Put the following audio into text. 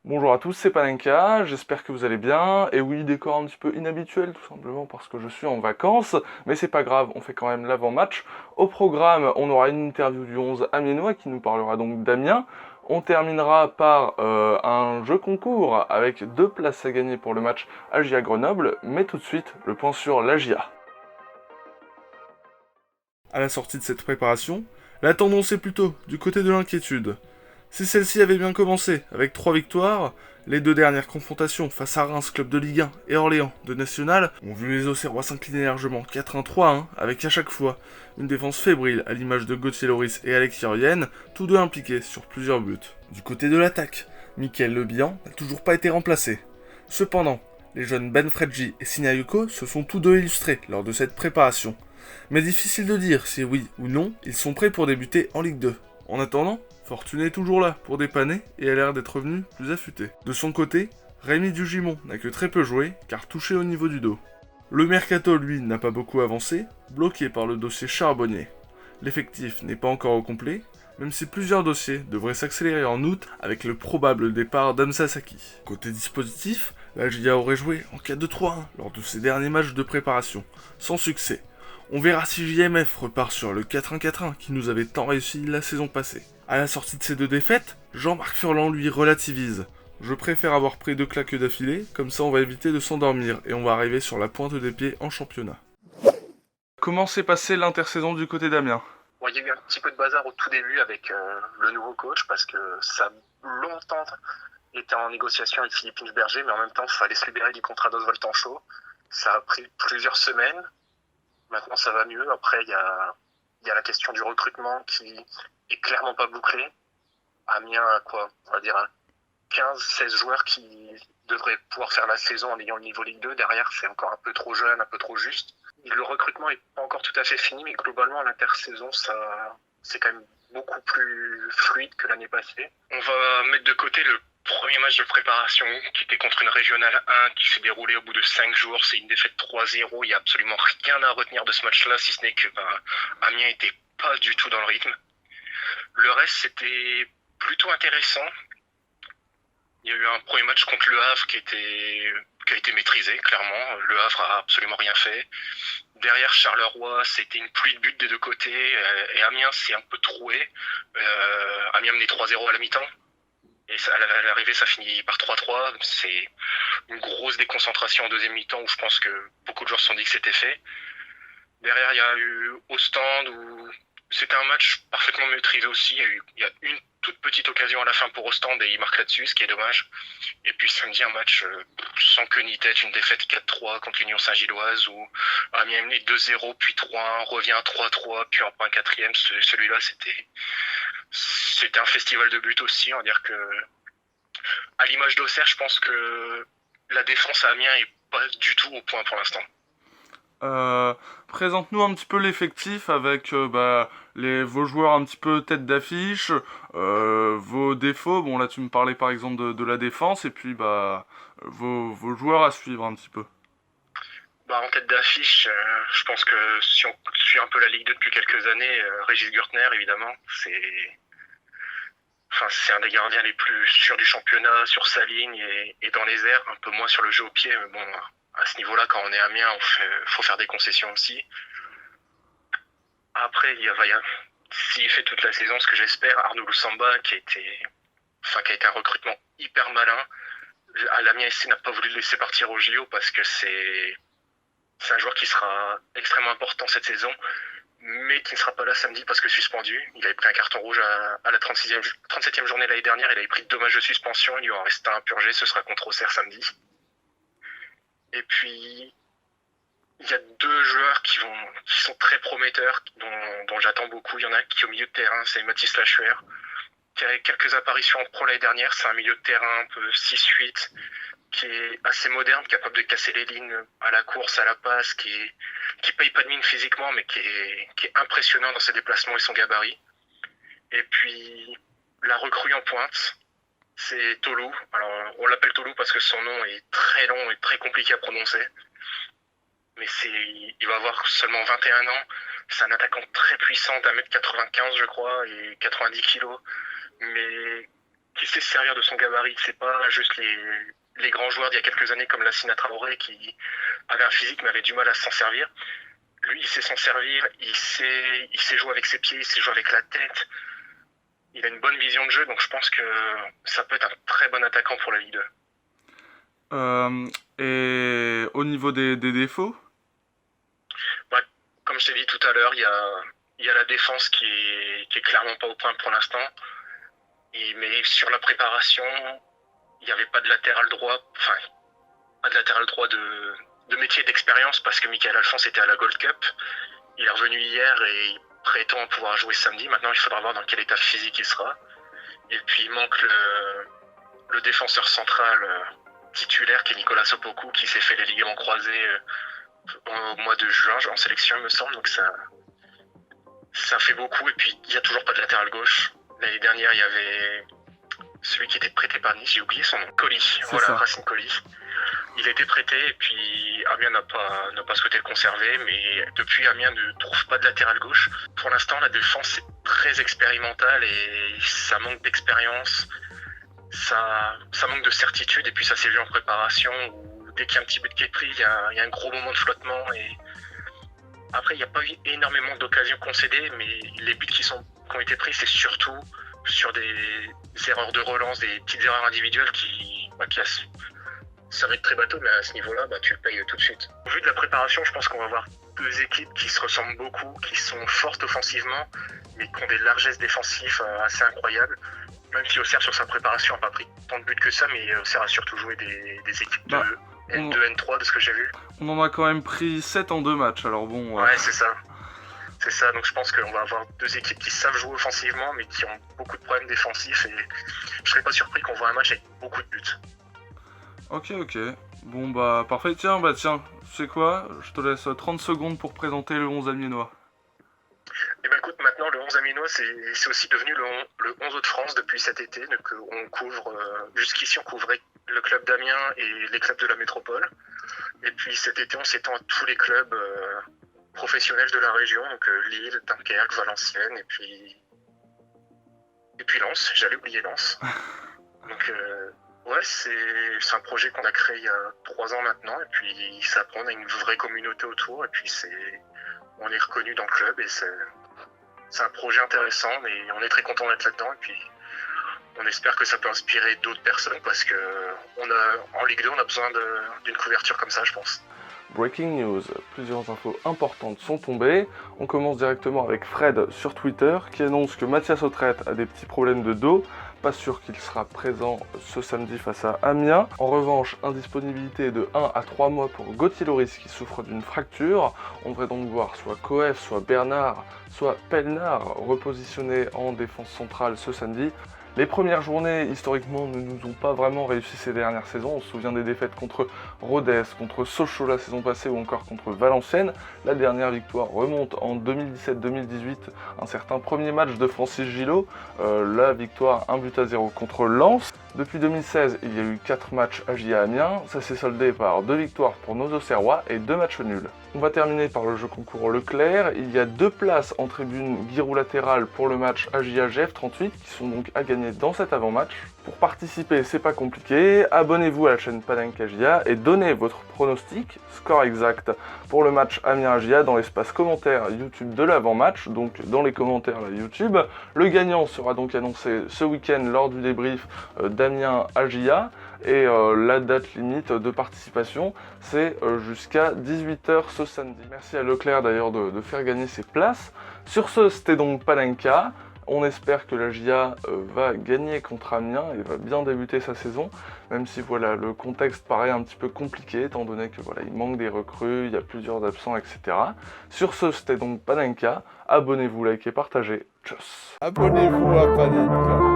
Bonjour à tous, c'est Panenka, j'espère que vous allez bien. Et oui, décor un petit peu inhabituel, tout simplement parce que je suis en vacances, mais c'est pas grave, on fait quand même l'avant-match. Au programme, on aura une interview du 11 amiénois qui nous parlera donc d'Amiens. On terminera par un jeu concours avec 2 places à gagner pour le match AGIA Grenoble, mais tout de suite, le point sur l'AGIA. À la sortie de cette préparation, la tendance est plutôt du côté de l'inquiétude. Si celle-ci avait bien commencé avec 3 victoires, les 2 dernières confrontations face à Reims, club de Ligue 1, et Orléans, de National, ont vu les Auxerrois s'incliner largement 4-1, 3-1, avec à chaque fois une défense fébrile à l'image de Gauthier Loris et Alex Orienne, tous deux impliqués sur plusieurs buts. Du côté de l'attaque, Mickaël Lebihan n'a toujours pas été remplacé. Cependant, les jeunes Ben Fredji et Sinayuko se sont tous deux illustrés lors de cette préparation. Mais difficile de dire si oui ou non ils sont prêts pour débuter en Ligue 2. En attendant, Fortuné est toujours là pour dépanner et a l'air d'être revenu plus affûté. De son côté, Rémi Dugimon n'a que très peu joué car touché au niveau du dos. Le mercato, lui, n'a pas beaucoup avancé, bloqué par le dossier Charbonnier. L'effectif n'est pas encore au complet, même si plusieurs dossiers devraient s'accélérer en août avec le probable départ d'Amsa Saki. Côté dispositif, la GIA aurait joué en 4-2-3-1 lors de ses derniers matchs de préparation, sans succès. On verra si JMF repart sur le 4-1-4-1 qui nous avait tant réussi la saison passée. À la sortie de ces 2 défaites, Jean-Marc Furlan lui relativise. Je préfère avoir pris 2 claques d'affilée, comme ça on va éviter de s'endormir et on va arriver sur la pointe des pieds en championnat. Comment s'est passée l'intersaison du côté d'Amiens? Bon, il y a eu un petit peu de bazar au tout début avec le nouveau coach parce que ça a longtemps été en négociation avec Philippe Inchberger, mais en même temps, il fallait se libérer du contrat d'Oswald Tanchot. Ça a pris plusieurs semaines. Maintenant, ça va mieux. Après, il y a la question du recrutement qui est clairement pas bouclée. Amiens a quoi? On va dire 15-16 joueurs qui devraient pouvoir faire la saison en ayant le niveau Ligue 2. Derrière, c'est encore un peu trop jeune, un peu trop juste. Le recrutement est pas encore tout à fait fini, mais globalement, l'intersaison, c'est quand même beaucoup plus fluide que l'année passée. On va mettre de côté le premier match de préparation qui était contre une régionale 1 qui s'est déroulé au bout de 5 jours. C'est une défaite 3-0. Il n'y a absolument rien à retenir de ce match-là, si ce n'est que Amiens était pas du tout dans le rythme. Le reste, c'était plutôt intéressant. Il y a eu un premier match contre Le Havre qui a été maîtrisé, clairement. Le Havre a absolument rien fait. Derrière Charleroi, c'était une pluie de buts des deux côtés. Et Amiens s'est un peu troué. Amiens menait 3-0 à la mi-temps. Et à l'arrivée, ça finit par 3-3. C'est une grosse déconcentration en deuxième mi-temps où je pense que beaucoup de joueurs se sont dit que c'était fait. Derrière, il y a eu Ostende où c'était un match parfaitement maîtrisé aussi. Il y a une toute petite occasion à la fin pour Ostende et il marque là-dessus, ce qui est dommage. Et puis samedi, un match sans queue ni tête, une défaite 4-3 contre l'Union Saint-Gilloise où Amiens mené 2-0, puis 3-1, revient à 3-3, puis en prend un quatrième. Celui-là, c'était un festival de buts aussi. On va dire que, à l'image d'Auxerre, je pense que la défense à Amiens est pas du tout au point pour l'instant. Euh, Présente-nous un petit peu l'effectif avec vos joueurs un petit peu tête d'affiche, vos défauts. Bon, là, tu me parlais par exemple de la défense, et puis vos joueurs à suivre un petit peu. En tête d'affiche, je pense que si on suit un peu la Ligue 2 depuis quelques années, Régis Gürtner, évidemment, c'est un des gardiens les plus sûrs du championnat sur sa ligne et dans les airs, un peu moins sur le jeu au pied, mais bon, à ce niveau-là, quand on est Amiens, faut faire des concessions aussi. Après, s'il fait toute la saison, ce que j'espère, Arnaud Loussamba, qui a été un recrutement hyper malin. L'Amiens SC n'a pas voulu le laisser partir au JO parce que c'est un joueur qui sera extrêmement important cette saison, mais qui ne sera pas là samedi parce que suspendu. Il avait pris un carton rouge à la 37e journée l'année dernière. Il avait pris 2 matchs de suspension. Il lui en reste un à purger. Ce sera contre Auxerre samedi. Et puis, il y a 2 joueurs qui sont très prometteurs, dont j'attends beaucoup. Il y en a un qui est au milieu de terrain, c'est Mathis Lachuer, qui a quelques apparitions en pro l'année dernière. C'est un milieu de terrain un peu 6-8, qui est assez moderne, capable de casser les lignes à la course, à la passe, qui paye pas de mine physiquement, mais qui est impressionnant dans ses déplacements et son gabarit. Et puis, la recrue en pointe, c'est Tolou. Alors, on l'appelle Tolou parce que son nom est très long et très compliqué à prononcer. Mais il va avoir seulement 21 ans. C'est un attaquant très puissant d'1m95, je crois, et 90 kilos. Mais qui sait se servir de son gabarit. C'est pas juste les grands joueurs d'il y a quelques années comme Lassina Traoré qui avait un physique mais avait du mal à s'en servir. Lui, il sait s'en servir, il sait jouer avec ses pieds, il sait jouer avec la tête. Il a une bonne vision de jeu, donc je pense que ça peut être un très bon attaquant pour la Ligue 2. Et au niveau des défauts? Comme je t'ai dit tout à l'heure, il y a la défense qui est clairement pas au point pour l'instant. Mais sur la préparation, il n'y avait pas de latéral droit, de métier d'expérience parce que Michael Alphonse était à la Gold Cup. Il est revenu hier et il prétend pouvoir jouer samedi. Maintenant, il faudra voir dans quel état physique il sera. Et puis, il manque le défenseur central titulaire qui est Nicolas Sopoku qui s'est fait les ligaments croisés au mois de juin en sélection, il me semble. Donc, ça fait beaucoup. Et puis, il n'y a toujours pas de latéral gauche. L'année dernière, il y avait celui qui était prêté par Nice, j'ai oublié son nom, Colli. Voilà, Racine Colli. Il a été prêté et puis Amiens n'a pas souhaité le conserver, mais depuis Amiens ne trouve pas de latéral gauche. Pour l'instant, la défense est très expérimentale et ça manque d'expérience, ça manque de certitude et puis ça s'est vu en préparation où dès qu'il y a un petit but qui est pris, il y a un gros moment de flottement et après il n'y a pas eu énormément d'occasions concédées, mais les buts qui ont été pris, c'est surtout sur des erreurs de relance, des petites erreurs individuelles ça va être très bateau, mais à ce niveau-là, tu le payes tout de suite. Au vu de la préparation, je pense qu'on va avoir deux équipes qui se ressemblent beaucoup, qui sont fortes offensivement, mais qui ont des largesses défensives assez incroyables. Même si Auxerre, sur sa préparation, n'a pas pris tant de buts que ça, mais Auxerre a surtout joué des équipes de N2, N3, de ce que j'ai vu. On en a quand même pris 7 en 2 matchs, alors bon... Ouais, c'est ça. C'est ça, donc je pense qu'on va avoir deux équipes qui savent jouer offensivement, mais qui ont beaucoup de problèmes défensifs, et je serais pas surpris qu'on voit un match avec beaucoup de buts. Ok. Bon parfait. Tiens, tu sais quoi? Je te laisse 30 secondes pour présenter le 11 amiénois. Eh ben écoute, maintenant le 11 amiénois c'est aussi devenu le 11 de France depuis cet été. Donc on couvre, jusqu'ici on couvrait le club d'Amiens et les clubs de la métropole. Et puis cet été on s'étend à tous les clubs professionnels de la région, donc Lille, Dunkerque, Valenciennes et puis Lens, j'allais oublier Lens. Donc ouais, c'est un projet qu'on a créé il y a 3 ans maintenant, et puis ça prend, on a une vraie communauté autour, et puis on est reconnu dans le club, et c'est un projet intéressant, et on est très content d'être là-dedans, et puis on espère que ça peut inspirer d'autres personnes, parce que en Ligue 2, on a besoin d'une couverture comme ça, je pense. Breaking news, plusieurs infos importantes sont tombées. On commence directement avec Fred sur Twitter qui annonce que Mathias Autrette a des petits problèmes de dos. Pas sûr qu'il sera présent ce samedi face à Amiens. En revanche, indisponibilité de 1 à 3 mois pour Gauthier Loris qui souffre d'une fracture. On devrait donc voir soit Coef, soit Bernard, soit Pelnard repositionnés en défense centrale ce samedi. Les premières journées, historiquement, ne nous ont pas vraiment réussi ces dernières saisons. On se souvient des défaites contre Rodez, contre Sochaux la saison passée ou encore contre Valenciennes. La dernière victoire remonte en 2017-2018, un certain premier match de Francis Gillot. La victoire 1-0 contre Lens. Depuis 2016, il y a eu 4 matchs à JA Amiens. Ça s'est soldé par 2 victoires pour nos Auxerrois et 2 matchs nuls. On va terminer par le jeu concours Leclerc. Il y a 2 places en tribune Giroud latérale pour le match AJA GF38 qui sont donc à gagner dans cet avant-match. Pour participer, c'est pas compliqué, abonnez-vous à la chaîne Panenka JA et donnez votre pronostic, score exact, pour le match Amiens-JA dans l'espace commentaire YouTube de l'avant-match, donc dans les commentaires là, YouTube. Le gagnant sera donc annoncé ce week-end lors du débrief d'Amiens-JA et la date limite de participation, c'est jusqu'à 18h ce samedi. Merci à Leclerc d'ailleurs de faire gagner ses places. Sur ce, c'était donc Panenka. On espère que la JA va gagner contre Amiens et va bien débuter sa saison, même si voilà, le contexte paraît un petit peu compliqué, étant donné que voilà, il manque des recrues, il y a plusieurs absents, etc. Sur ce, c'était donc Panenka. Abonnez-vous, likez, partagez. Tchuss. Abonnez-vous à Panenka.